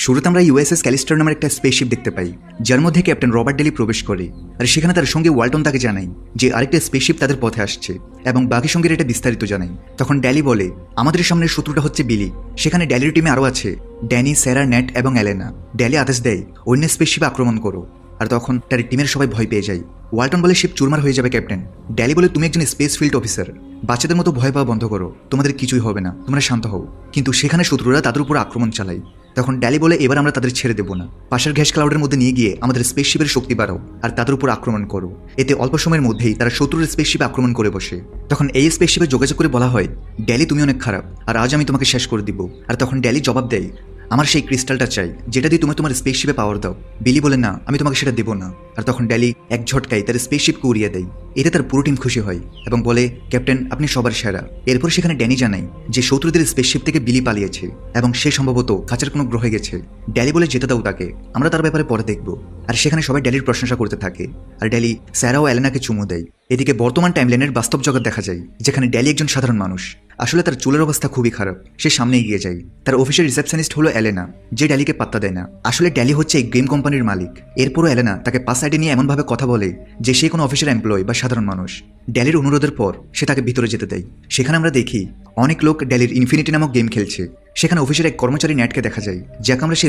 শুরুতে আমরা ইউএসএস ক্যালিস্টার নামের একটা স্পেসশিপ দেখতে পাই, যার মধ্যে ক্যাপ্টেন রবার্ট ডেলি প্রবেশ করে। আর সেখানে তার সঙ্গে ওয়ালটন তাকে জানায় যে আরেকটা স্পেসশিপ তাদের পথে আসছে এবং বাকি সঙ্গের এটা বিস্তারিত জানায়। তখন ড্যালি বলে, আমাদের সামনের শত্রুটা হচ্ছে বিলি। সেখানে ড্যালির টিমে আরও আছে ড্যানি, স্যারা, নেট এবং অ্যালেনা। ড্যালি আদেশ দেয় অন্য স্পেসশিপে আক্রমণ করো। আর তখন তার টিমের সবাই ভয় পেয়ে যায়। ওয়ালটন বলে শিপ চুরমার হয়ে যাবে ক্যাপ্টেন। ড্যালি বলে, তুমি একজন স্পেস ফিল্ড অফিসার, বাচ্চাদের মতো ভয় পাওয়া বন্ধ করো, তোমাদের কিছুই হবে না, তোমরা শান্ত হও। কিন্তু সেখানে শত্রুরা তাদের উপর আক্রমণ চালায়। তখন ড্যালি বলে, এবার আমরা তাদের ছেড়ে দেবো না, পাশের গ্যাস ক্লাউডের মধ্যে নিয়ে গিয়ে আমাদের স্পেসশিপের শক্তি বাড়াও আর তাদের উপর আক্রমণ করো। এতে অল্প সময়ের মধ্যেই তারা শত্রুর স্পেসশিপে আক্রমণ করে বসে। তখন এই স্পেসশিপে যোগাযোগ করে বলা হয়, ড্যালি তুমি অনেক খারাপ আর আজ আমি তোমাকে শেষ করে দিব। আর তখন ড্যালি জবাব দেয়, আমার সেই ক্রিস্টালটা চাই যেটা দিয়ে তুমি তোমার স্পেসশিপে পাওয়ার দাও। বিলি বলে, না, আমি তোমাকে সেটা দেবো না। আর তখন ড্যালি এক ঝটকায় তার স্পেসশিপকে উড়িয়ে দেয়। এতে তার পুরো টিম খুশি হয় এবং বলে, ক্যাপ্টেন আপনি সবার সেরা। এরপর সেখানে ড্যানি জানায় যে শত্রুদের স্পেসশিপ থেকে বিলি পালিয়েছে এবং সে সম্ভবত কাছের কোনো গ্রহে গেছে। ড্যালি বলে, যেতে দাও তাকে, আমরা তার ব্যাপারে পরে দেখব। আর সেখানে সবাই ড্যালির প্রশংসা করতে থাকে আর ড্যালি স্যারা ও অ্যালেনাকে চুমু দেয়। এদিকে বর্তমান টাইমলাইনের বাস্তব জগৎ দেখা যায়, যেখানে ড্যালি একজন সাধারণ মানুষ। আসলে তার চুলের অবস্থা খুবই খারাপ। সে সামনে এগিয়ে যায়। তার অফিসের রিসেপশনিস্ট হলো অ্যালেনা, যে ড্যালিকে পাত্তা দেয় না। আসলে ড্যালি হচ্ছে এই গেম কোম্পানির মালিক। এরপরও অ্যালেনা তাকে পাস সাইডে নিয়ে এমনভাবে কথা বলে যে সে কোনো অফিসের এমপ্লয় বা সাধারণ মানুষ। ড্যালির অনুরোধের পর সে তাকে ভিতরে যেতে দেয়। সেখানে আমরা দেখি অনেক লোক ড্যালির ইনফিনিটি নামক গেম খেলছে। সেখানে অফিসের এক কর্মচারী নেটকে দেখা যায়, যাকে আমরা সে